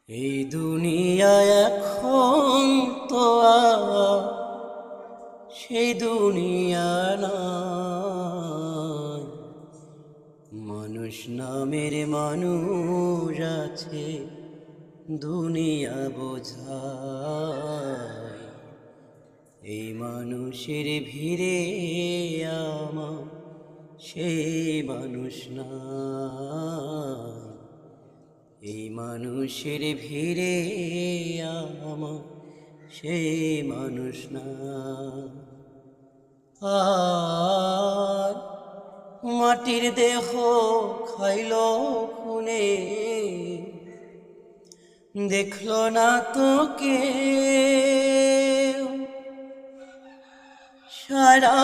এই দুনিয়া এখন তো আর সেই দুনিয়া নাই। মানুষ নামের মানুষ আছে, দুনিয়া বোঝায়। এই মানুষের ভিড়ে আমার সেই মানুষ নাই। এই মানুষের ভিড়ে আমার সেই মানুষ না। আর মাটির দেহ খাইল খুনে, দেখলো না তো কে। সারা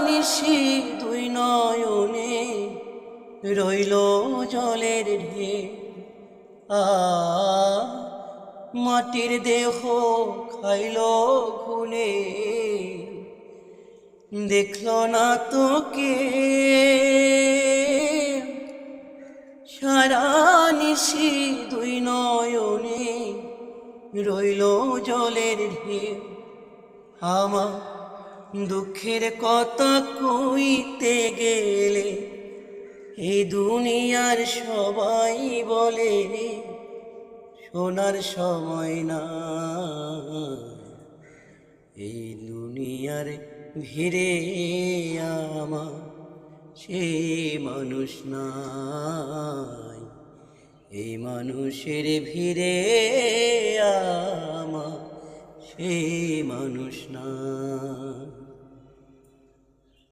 নিশি দুই নয়নে রইল জলের ঢেউ। মাটির দেহ খাইল খুনে, দেখলো না তো কে। সারা নিশি দুই নয়নে রইল জলের ঢেউ। আমার দুঃখের কথা কইতে গেলে এই দুনিয়ার সবাই বলে শোনার সময় না। এই দুনিয়ার ভিড়ে আমার সেই মানুষ নাই। এই মানুষের ভিড়ে আমার সেই মানুষ নাই।